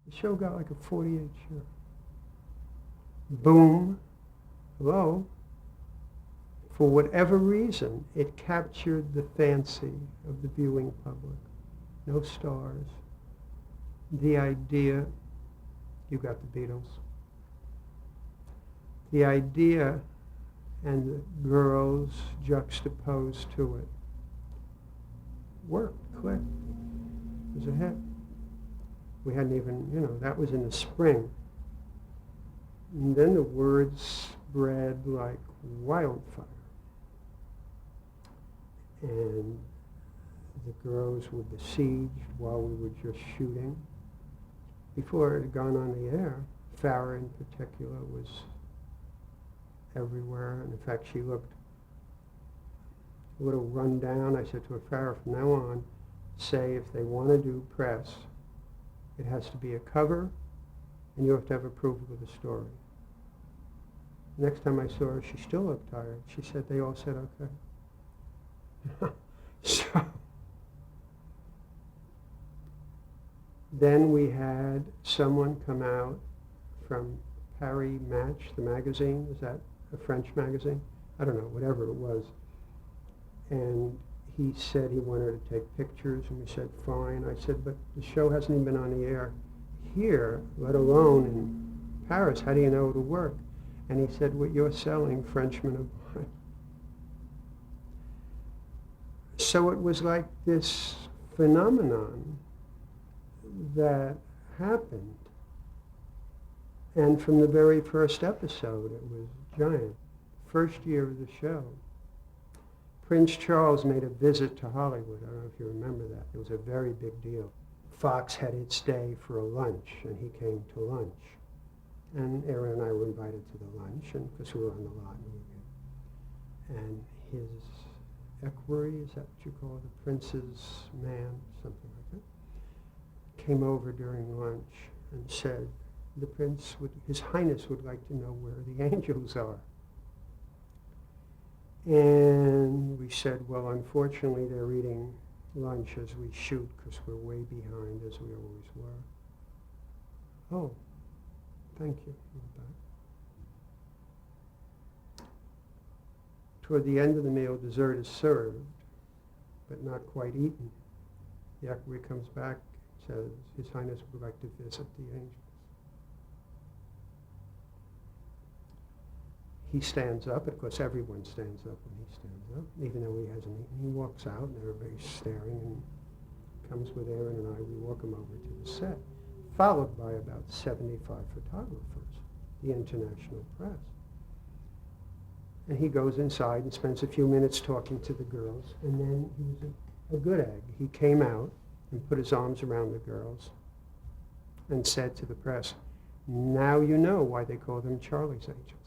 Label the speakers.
Speaker 1: The show got like a 48 share. Boom. Hello. For whatever reason, it captured the fancy of the viewing public. No stars. The idea, you got the Beatles. The idea and the girls juxtaposed to it worked, clicked. It was a hit. We hadn't even, that was in the spring. And then the word spread like wildfire. And the girls were besieged while we were just shooting. Before it had gone on the air, Farrah in particular was everywhere. And in fact, she looked a little run down. I said to her, Farrah, from now on, say if they want to do press, it has to be a cover, and you have to have approval of the story. Next time I saw her, she still looked tired. She said, they all said okay. So then we had someone come out from Paris Match, the magazine. Is that a French magazine? I don't know, whatever it was. And he said he wanted to take pictures, and we said, fine. I said, but the show hasn't even been on the air here, let alone in Paris. How do you know it'll work? And he said, what you're selling, Frenchmen are buying. So it was like this phenomenon that happened. And from the very first episode, it was giant. First year of the show, Prince Charles made a visit to Hollywood. I don't know if you remember that. It was a very big deal. Fox had its day for a lunch, and he came to lunch. And Aaron and I were invited to the lunch, and because we were on the lot. And his equerry, is that what you call it? The prince's man, something like that, came over during lunch and said, His Highness would like to know where the angels are. And we said, well, unfortunately, they're eating lunch as we shoot because we're way behind, as we always were. Oh, thank you. Toward the end of the meal, dessert is served, but not quite eaten. The equerry comes back, says, His Highness would like to visit the angels. He stands up, and of course everyone stands up when he stands up, even though he hasn't eaten. He walks out, and everybody's staring, and comes with Aaron and I. We walk him over to the set, followed by about 75 photographers, the international press. And he goes inside and spends a few minutes talking to the girls, and then he was a good egg. He came out and put his arms around the girls and said to the press, now you know why they call them Charlie's Angels.